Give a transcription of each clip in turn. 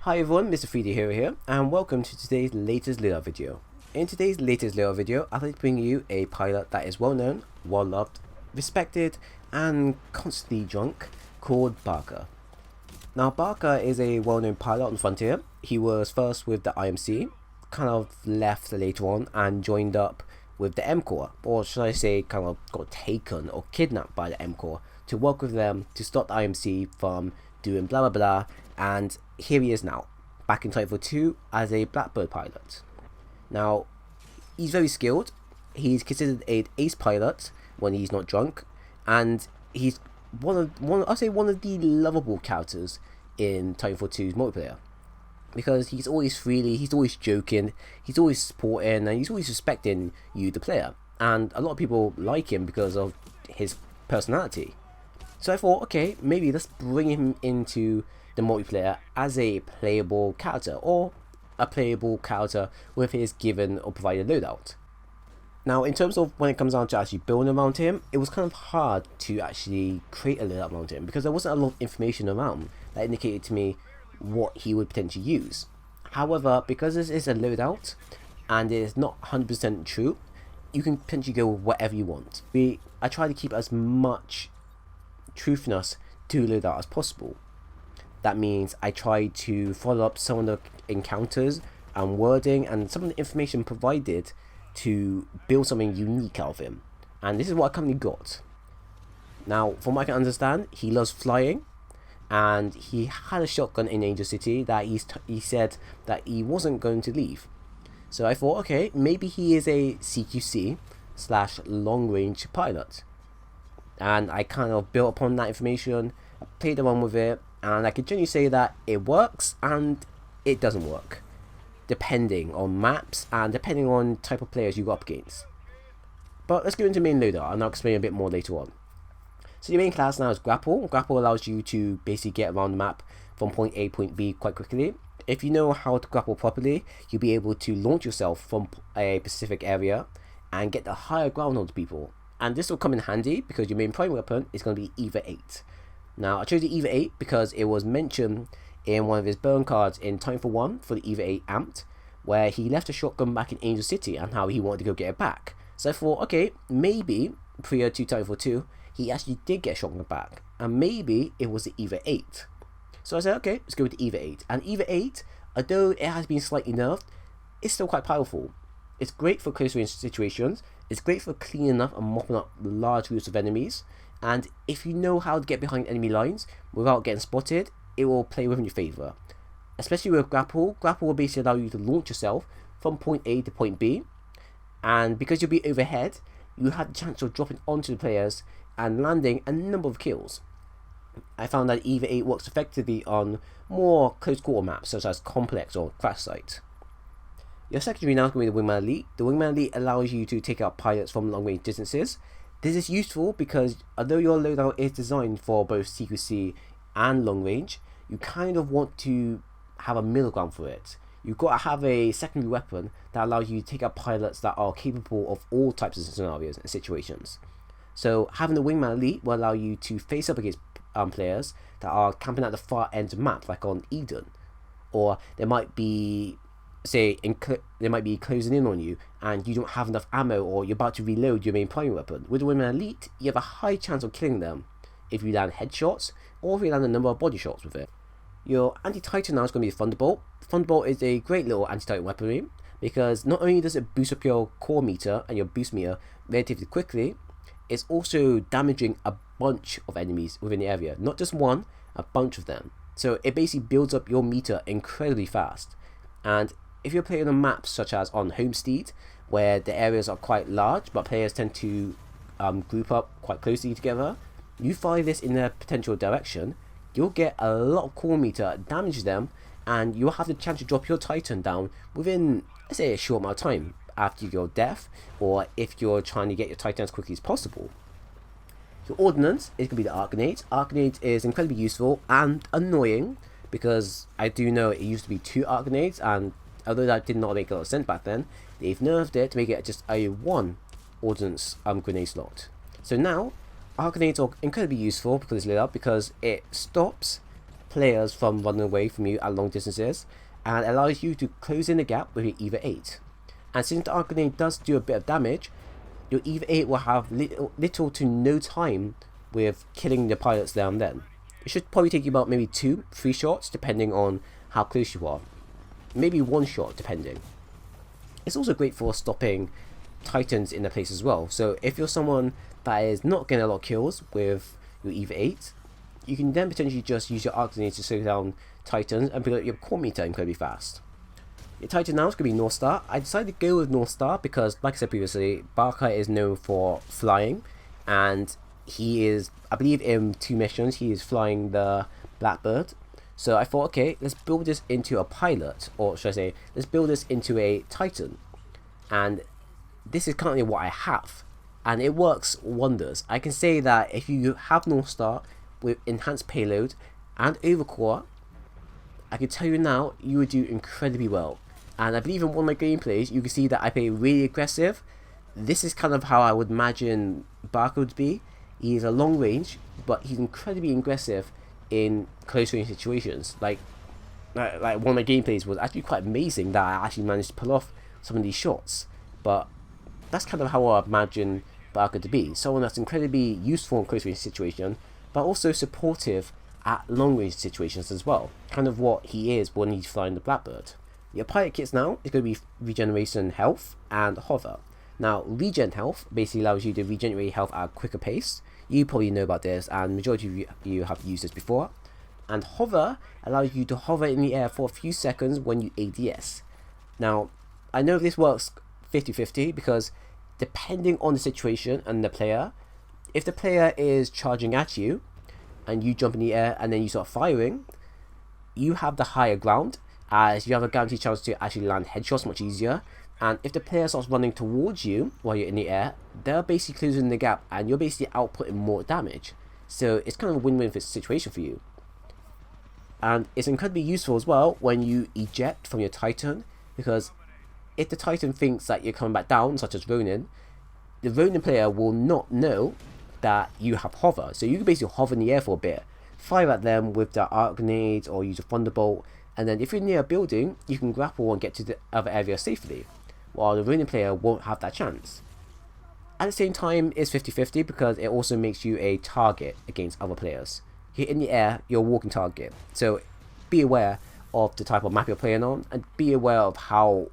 Hi everyone, Mr. 3D Hero here, and welcome to today's latest Loadout video. In today's latest Loadout video, I'd like to bring you a pilot that is well known, well loved, respected, and constantly drunk, called Barker. Now Barker is a well known pilot on the Frontier. He was first with the IMC, kind of left later on and joined up with the M Corps, or should I say kind of got taken or kidnapped by the M Corps to work with them to stop the IMC from doing blah blah blah, and here he is now, back in Titanfall 2 as a Blackbird pilot. Now, he's very skilled, he's considered an ace pilot when he's not drunk, and he's one of the lovable characters in Titanfall 2's multiplayer. Because he's always freely, he's always joking, he's always supporting, and he's always respecting you, the player. And a lot of people like him because of his personality. So I thought, okay, maybe let's bring him into the multiplayer as a playable character, or a playable character with his given or provided loadout. Now, in terms of when it comes down to actually building around him, it was kind of hard to actually create a loadout around him because there wasn't a lot of information around that indicated to me what he would potentially use. However, because this is a loadout and it is not 100% true, you can potentially go with whatever you want. I try to keep as much truthiness to loadout as possible. That means I try to follow up some of the encounters and wording and some of the information provided to build something unique out of him. And this is what I currently got. Now, from what I can understand, he loves flying, and he had a shotgun in Angel City that he said that he wasn't going to leave. So I thought, okay, maybe he is a CQC / long range pilot. And I kind of built upon that information, I played around with it, and I can genuinely say that it works and it doesn't work, depending on maps and depending on type of players you go up against. But let's go into main loadout, and I'll explain a bit more later on. So your main class now is Grapple. Grapple allows you to basically get around the map from point A to point B quite quickly. If you know how to grapple properly, you'll be able to launch yourself from a specific area and get the higher ground on people. And this will come in handy because your main primary weapon is going to be Eva 8. Now, I chose the Eva 8 because it was mentioned in one of his burn cards in Titanfall 1 for the Eva 8 Amped, where he left a shotgun back in Angel City and how he wanted to go get it back. So I thought, okay, maybe prior to Titanfall 2, he actually did get a shotgun back, and maybe it was the Eva 8. So I said, okay, let's go with the Eva 8. And Eva 8, although it has been slightly nerfed, it's still quite powerful. It's great for close range situations, it's great for cleaning up and mopping up large groups of enemies, and if you know how to get behind enemy lines without getting spotted, it will play within your favour. Especially with Grapple, Grapple will basically allow you to launch yourself from point A to point B, and because you'll be overhead, you have the chance of dropping onto the players and landing a number of kills. I found that Eva 8 works effectively on more close quarter maps such as Complex or Crash Site. Your secondary now is going to be the Wingman Elite. The Wingman Elite allows you to take out pilots from long range distances. This is useful because although your loadout is designed for both CQC and long range, you kind of want to have a middle ground for it. You've got to have a secondary weapon that allows you to take out pilots that are capable of all types of scenarios and situations. So having the Wingman Elite will allow you to face up against players that are camping at the far end of the map, like on Eden, or there might be, say, they might be closing in on you and you don't have enough ammo, or you're about to reload your main primary weapon. With the Wingman Elite, you have a high chance of killing them if you land headshots or if you land a number of body shots with it. Your anti-Titan now is going to be the Thunderbolt. Thunderbolt is a great little anti-Titan weaponry because not only does it boost up your core meter and your boost meter relatively quickly, it's also damaging a bunch of enemies within the area. Not just one, a bunch of them. So it basically builds up your meter incredibly fast. And if you're playing on maps such as on Homestead, where the areas are quite large but players tend to group up quite closely together, you fire this in their potential direction, you'll get a lot of core meter, damage them, and you'll have the chance to drop your Titan down within, let's say, a short amount of time after your death, or if you're trying to get your Titan as quickly as possible. Your ordnance is going to be the Arc Grenade. Arc Grenade is incredibly useful and annoying because I do know it used to be 2 Arc Grenades, and although that did not make a lot of sense back then, they've nerfed it to make it just a 1 ordnance grenade slot. So now, Arc Grenades are incredibly useful because it's lit up, because it stops players from running away from you at long distances, and allows you to close in the gap with your EVA 8. And since the arc grenade does do a bit of damage, your EVA 8 will have little to no time with killing the pilots there and then. It should probably take you about maybe 2-3 shots depending on how close you are. Maybe 1 shot depending. It's also great for stopping Titans in the place as well. So if you're someone that is not getting a lot of kills with your EVA 8, you can then potentially just use your arc grenade to slow down Titans and build up your core meter incredibly fast. Your Titan now is going to be North Star. I decided to go with North Star because, like I said previously, Barker is known for flying, and he is, I believe in 2 missions, he is flying the Blackbird. So I thought, okay, let's build this into a pilot, or should I say, let's build this into a Titan. And this is currently what I have, and it works wonders. I can say that if you have North Star with enhanced payload and overcore, I can tell you now, you would do incredibly well. And I believe in one of my gameplays, you can see that I play really aggressive. This is kind of how I would imagine Barker would be. He is a long range, but he's incredibly aggressive in close range situations. Like one of my gameplays was actually quite amazing that I actually managed to pull off some of these shots. But that's kind of how I imagine Barker to be. Someone that's incredibly useful in close range situation, but also supportive at long range situations as well. Kind of what he is when he's flying the Blackbird. Your pilot kits now is going to be regeneration health and hover. Now regen health basically allows you to regenerate health at a quicker pace. You probably know about this, and majority of you have used this before. And hover allows you to hover in the air for a few seconds when you ADS. Now I know this works 50-50 because depending on the situation and the player, if the player is charging at you and you jump in the air and then you start firing, you have the higher ground, as you have a guaranteed chance to actually land headshots much easier. And if the player starts running towards you while you're in the air, they're basically closing the gap and you're basically outputting more damage. So it's kind of a win-win situation for you. And it's incredibly useful as well when you eject from your Titan, because if the Titan thinks that you're coming back down, such as Ronin, the Ronin player will not know that you have hover. So you can basically hover in the air for a bit, fire at them with the arc grenades or use a thunderbolt, and then if you're near a building, you can grapple and get to the other area safely, while the Ronin player won't have that chance. At the same time, it's 50-50 because it also makes you a target against other players. You're in the air, you're a walking target. So be aware of the type of map you're playing on, and be aware of how,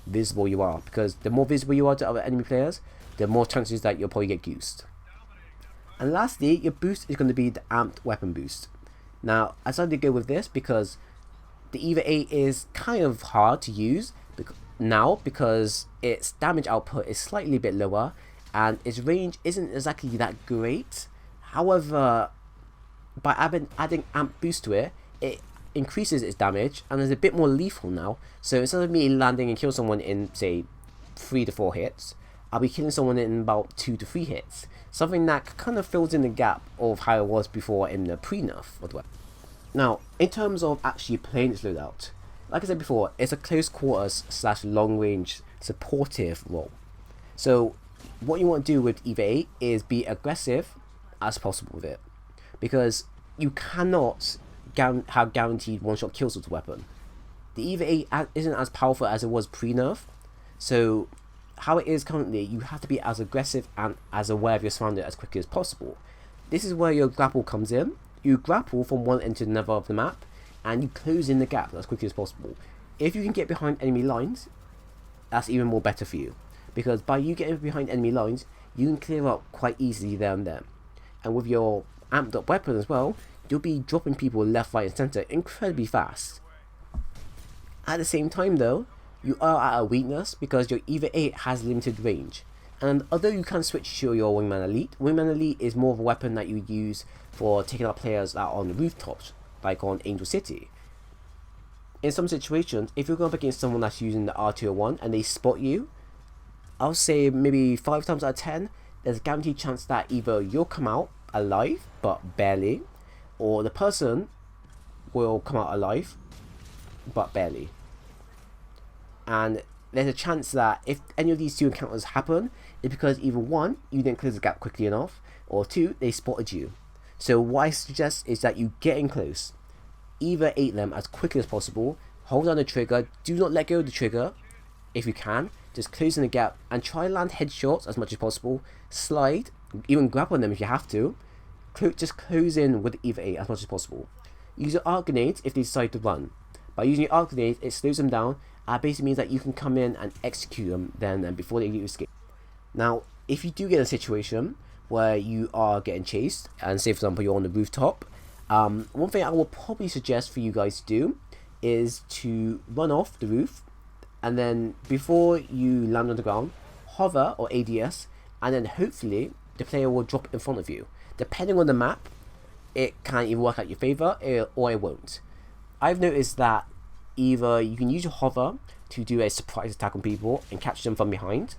visible you are, because the more visible you are to other enemy players, the more chances that you'll probably get goosed. And lastly, your boost is going to be the amped weapon boost. Now, I decided to go with this because the EVA 8 is kind of hard to use now because its damage output is slightly a bit lower and its range isn't exactly that great. However, by adding amp boost to it, it increases its damage and is a bit more lethal now. So instead of me landing and kill someone in, say, 3 to 4 hits, I'll be killing someone in about 2 to 3 hits. Something that kind of fills in the gap of how it was before in the pre-nerf of the weapon. Now, in terms of actually playing this loadout, like I said before, it's a close quarters / long range supportive role. So what you want to do with EVA 8 is be aggressive as possible with it, because you cannot have guaranteed one-shot kills with the weapon. The EVA 8 isn't as powerful as it was pre-nerf, so how it is currently, you have to be as aggressive and as aware of your surroundings as quickly as possible. This is where your grapple comes in. You grapple from one end to another of the map, and you close in the gap as quickly as possible. If you can get behind enemy lines, that's even more better for you, because by you getting behind enemy lines, you can clear up quite easily there and then. And with your amped up weapon as well, you'll be dropping people left, right and centre incredibly fast. At the same time though, you are at a weakness because your EVA 8 has limited range. And although you can switch to your Wingman Elite is more of a weapon that you use for taking out players that are on the rooftops, like on Angel City. In some situations, if you're going up against someone that's using the R201 and they spot you, I'll say maybe 5 times out of 10, there's a guaranteed chance that either you'll come out alive, but barely, or the person will come out alive, but barely. And there's a chance that if any of these 2 encounters happen, it's because either 1, you didn't close the gap quickly enough, or 2, they spotted you. So what I suggest is that you get in close. either 8 them as quickly as possible, hold down the trigger, do not let go of the trigger if you can, just close in the gap and try and land headshots as much as possible, slide, even grab on them if you have to, just close in with either 8 as much as possible. Use your arc grenades if they decide to run. By using your arc grenades, it slows them down, and basically means that you can come in and execute them then and before they escape. Now, if you do get a situation where you are getting chased, and say for example you're on the rooftop, one thing I will probably suggest for you guys to do is to run off the roof, and then before you land on the ground, hover or ADS, and then hopefully the player will drop in front of you. Depending on the map, it can either work out your favor or it won't. I've noticed that either you can use your hover to do a surprise attack on people and catch them from behind,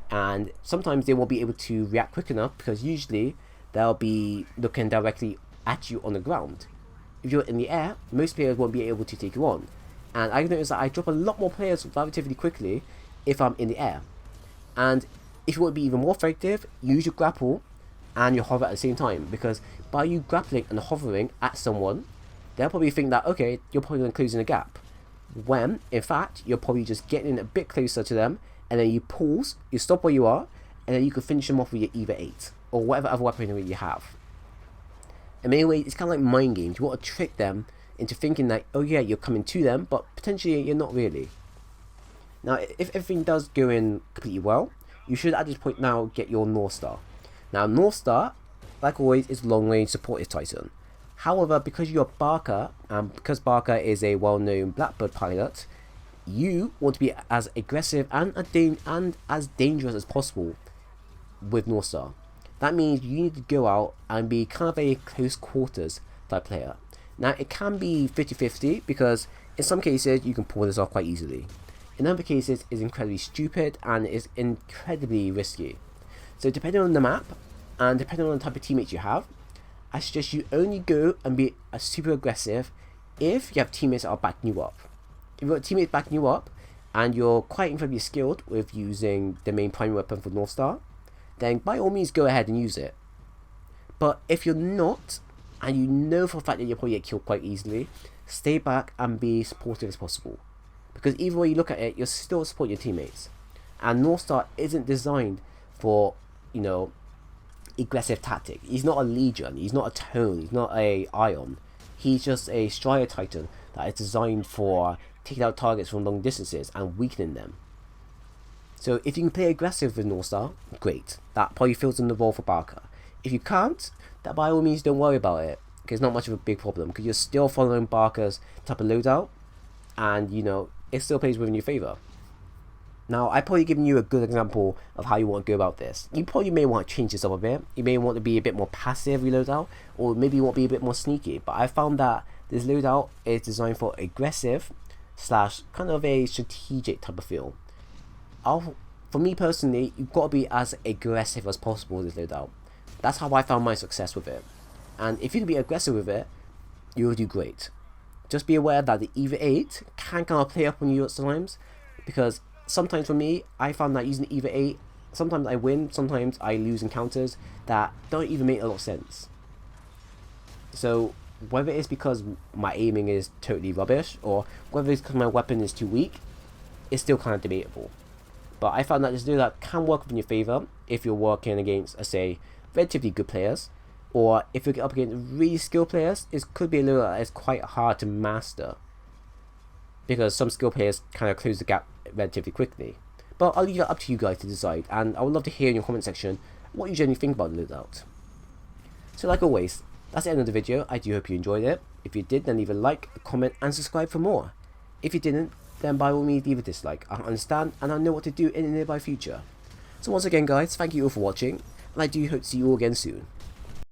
and sometimes they won't be able to react quick enough because usually they'll be looking directly at you on the ground. If you're in the air, most players won't be able to take you on, and I've noticed that I drop a lot more players relatively quickly if I'm in the air. And if you want to be even more effective, use your grapple and your hover at the same time, because by you grappling and hovering at someone, they'll probably think that, okay, you're probably going to close in a gap, when in fact you're probably just getting a bit closer to them, and then you pause, you stop where you are, and then you can finish them off with your either 8 or whatever other weaponry you have. And anyway, it's kind of like mind games. You want to trick them into thinking that, oh yeah, you're coming to them, but potentially you're not really. Now, if everything does go in completely well, you should at this point now get your North Star. Now, North Star, like always, is long range supportive Titan. However, because you're Barker, and because Barker is a well-known Blackbird pilot, you want to be as aggressive and as dangerous as possible with North Star. That means you need to go out and be kind of a close quarters type player. Now, it can be 50-50 because in some cases you can pull this off quite easily. In other cases, it's incredibly stupid and is incredibly risky. So depending on the map and depending on the type of teammates you have, I suggest you only go and be super aggressive if you have teammates that are backing you up. If you've got teammates backing you up and you're quite incredibly skilled with using the main primary weapon for North Star, then by all means go ahead and use it. But if you're not, and you know for a fact that you'll probably get killed quite easily, stay back and be supportive as possible. Because either way you look at it, you're still supporting your teammates. And North Star isn't designed for, you know, aggressive tactic. He's not a Legion, he's not a Tone, he's not a Ion. He's just a Strider Titan that is designed for taking out targets from long distances and weakening them. So if you can play aggressive with North Star, great. That probably fills in the role for Barker. If you can't, then by all means don't worry about it, because it's not much of a big problem, because you're still following Barker's type of loadout, and you know, it still plays within your favour. Now, I've probably given you a good example of how you want to go about this. You probably may want to change this up a bit. You may want to be a bit more passive with loadout, or maybe you want to be a bit more sneaky. But I found that this loadout is designed for aggressive / kind of a strategic type of feel. For me personally, you've got to be as aggressive as possible with this loadout. That's how I found my success with it. And if you can be aggressive with it, you will do great. Just be aware that the either 8 can kind of play up on you at times, because sometimes for me, I found that using the either 8, sometimes I win, sometimes I lose encounters that don't even make a lot of sense. So whether it's because my aiming is totally rubbish, or whether it's because my weapon is too weak, it's still kind of debatable. But I found that this loadout can work in your favour if you're working against, say, relatively good players, or if you get up against really skilled players, it could be a loadout that is quite hard to master, because some skilled players kind of close the gap relatively quickly. But I'll leave it up to you guys to decide, and I would love to hear in your comment section what you generally think about the loadout. So like always, that's the end of the video. I do hope you enjoyed it. If you did, then leave a like, a comment, and subscribe for more. If you didn't, then by all means leave a dislike. I understand, and I know what to do in the nearby future. So once again guys, thank you all for watching, and I do hope to see you all again soon.